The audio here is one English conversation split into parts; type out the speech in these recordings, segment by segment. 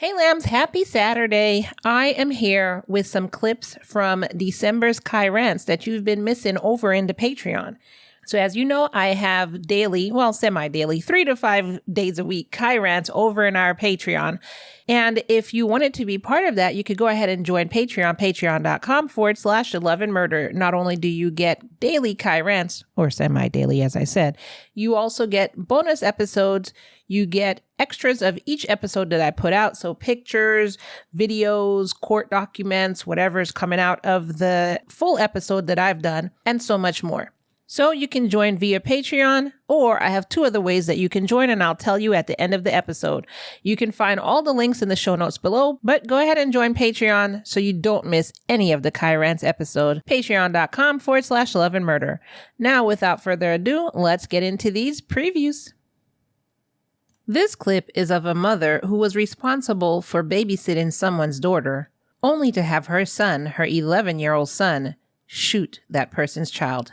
Hey lambs, happy Saturday. I am here with some clips from December's Rants that you've been missing over in the Patreon. So as you know, I have daily, well, semi-daily, 3 to 5 days a week Rants over in our Patreon. And if you wanted to be part of that, you could go ahead and join Patreon, patreon.com/loveandmurder. Not only do you get daily Rants, or semi-daily, as I said, you also get bonus episodes. You get extras of each episode that I put out. So pictures, videos, court documents, whatever's coming out of the full episode that I've done, and so much more. So you can join via Patreon, or I have 2 other ways that you can join, and I'll tell you at the end of the episode. You can find all the links in the show notes below, but go ahead and join Patreon so you don't miss any of the Rants episode. Patreon.com/loveandmurder. Now, without further ado, let's get into these previews. This clip is of a mother who was responsible for babysitting someone's daughter, only to have her son, her 11-year-old son, shoot that person's child.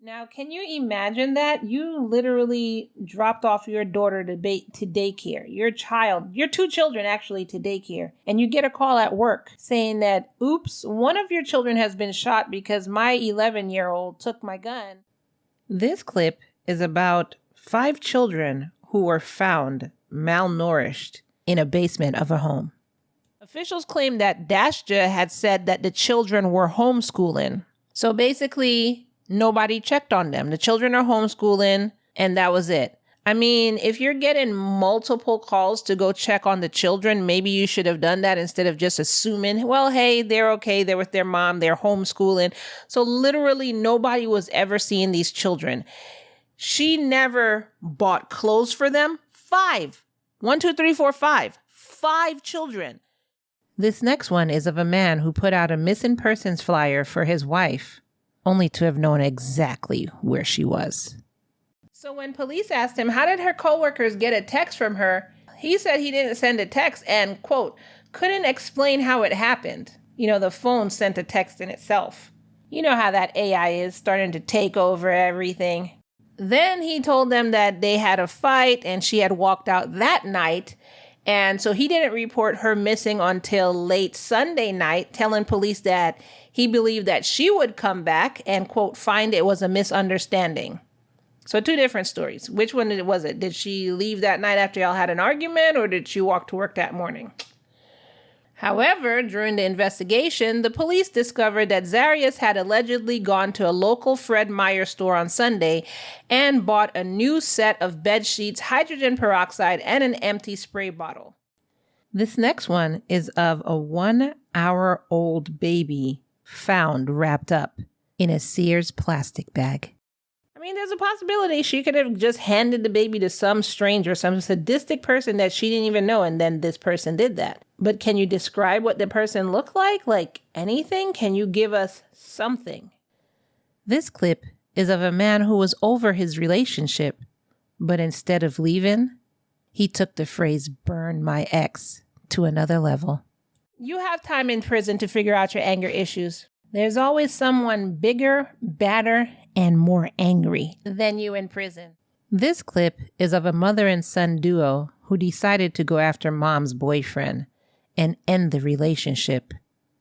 Now, can you imagine that? You literally dropped off your daughter to daycare, your 2 children actually, to daycare, and you get a call at work saying that, oops, one of your children has been shot because my 11-year-old took my gun. This clip is about 5 children who were found malnourished in a basement of a home. Officials claim that Dasja had said that the children were homeschooling. So basically, nobody checked on them. The children are homeschooling, and that was it. I mean, if you're getting multiple calls to go check on the children, maybe you should have done that instead of just assuming, well, hey, they're okay. They're with their mom. They're homeschooling. So literally nobody was ever seeing these children. She never bought clothes for them. 5. 1, 2, 3, 4, 5. 5 children. This next one is of a man who put out a missing persons flyer for his wife, only to have known exactly where she was. So when police asked him, how did her coworkers get a text from her? He said he didn't send a text and, quote, couldn't explain how it happened. You know, the phone sent a text in itself. You know how that AI is starting to take over everything. Then he told them that they had a fight and she had walked out that night. And so he didn't report her missing until late Sunday night, telling police that he believed that she would come back and, quote, find it was a misunderstanding. So 2 different stories. Which one was it? Did she leave that night after y'all had an argument, or did she walk to work that morning? However, during the investigation, the police discovered that Zarius had allegedly gone to a local Fred Meyer store on Sunday and bought a new set of bed sheets, hydrogen peroxide, and an empty spray bottle. This next one is of a 1-hour-old baby found wrapped up in a Sears plastic bag. I mean, there's a possibility she could have just handed the baby to some stranger, some sadistic person that she didn't even know, and then this person did that. But can you describe what the person looked like? Like anything? Can you give us something? This clip is of a man who was over his relationship, but instead of leaving, he took the phrase "burn my ex" to another level. You have time in prison to figure out your anger issues. There's always someone bigger, badder, and more angry than you in prison. This clip is of a mother and son duo who decided to go after mom's boyfriend and end the relationship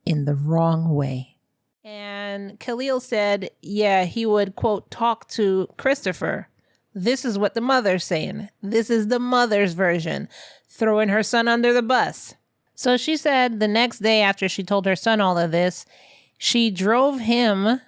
in the wrong way. And Khalil said, yeah, he would, quote, talk to Christopher. This is what the mother's saying. This is the mother's version, throwing her son under the bus. So she said the next day after she told her son all of this, she drove her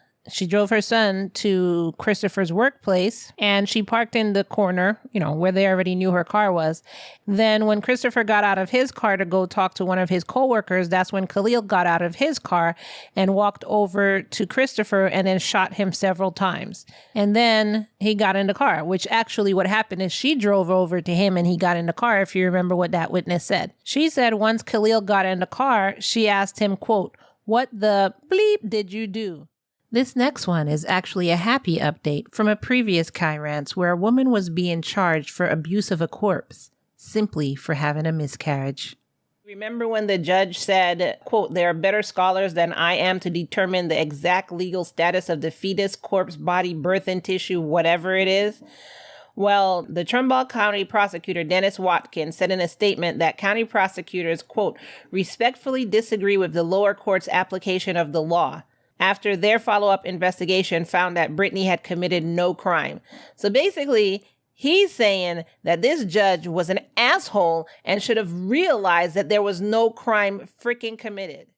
son to Christopher's workplace, and she parked in the corner, where they already knew her car was. Then when Christopher got out of his car to go talk to one of his coworkers, that's when Khalil got out of his car and walked over to Christopher and then shot him several times. And then he got in the car, which actually what happened is she drove over to him and he got in the car, if you remember what that witness said. She said once Khalil got in the car, she asked him, quote, what the bleep did you do? This next one is actually a happy update from a previous Rants where a woman was being charged for abuse of a corpse simply for having a miscarriage. Remember when the judge said, quote, there are better scholars than I am to determine the exact legal status of the fetus, corpse, body, birth and tissue, whatever it is? Well, the Trumbull County prosecutor, Dennis Watkins, said in a statement that county prosecutors, quote, respectfully disagree with the lower court's application of the law after their follow-up investigation found that Brittany had committed no crime. So basically, he's saying that this judge was an asshole and should have realized that there was no crime freaking committed.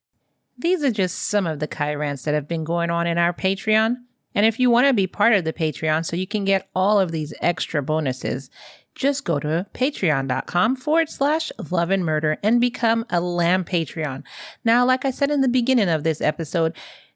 These are just some of the Kai rants that have been going on in our Patreon. And if you want to be part of the Patreon so you can get all of these extra bonuses, just go to patreon.com/loveandmurder and become a Lamb Patreon. Now, like I said in the beginning of this episode,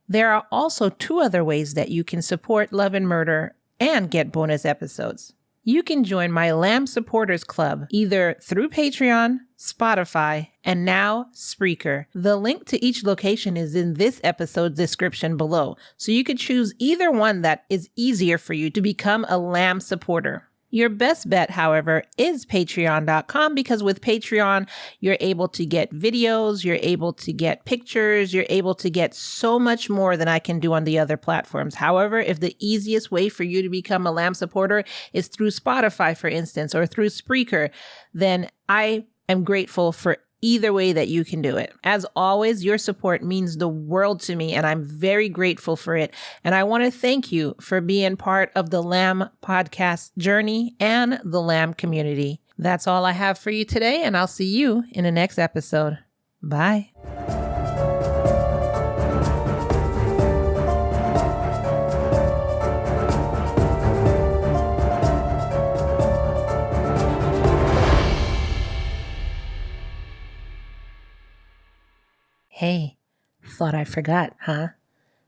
there are also 2 other ways that you can support Love and Murder and get bonus episodes. You can join my Lamb Supporters Club either through Patreon, Spotify, and now Spreaker. The link to each location is in this episode's description below, so you could choose either one that is easier for you to become a Lamb supporter. Your best bet, however, is patreon.com, because with Patreon, you're able to get videos, you're able to get pictures, you're able to get so much more than I can do on the other platforms. However, if the easiest way for you to become a Lamb supporter is through Spotify, for instance, or through Spreaker, then I am grateful for either way that you can do it. As always, your support means the world to me, and I'm very grateful for it. And I want to thank you for being part of the Lamb podcast journey and the Lamb community. That's all I have for you today, and I'll see you in the next episode. Bye. Hey, thought I forgot, huh?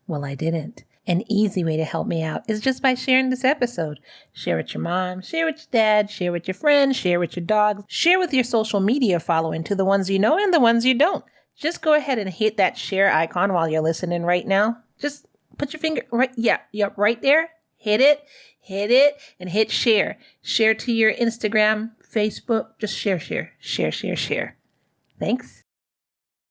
Well, I didn't. An easy way to help me out is just by sharing this episode. Share with your mom, share with your dad, share with your friends, share with your dogs, share with your social media following to the ones you know and the ones you don't. Just go ahead and hit that share icon while you're listening right now. Just put your finger right there. Hit it, and hit share. Share to your Instagram, Facebook. Just share. Thanks.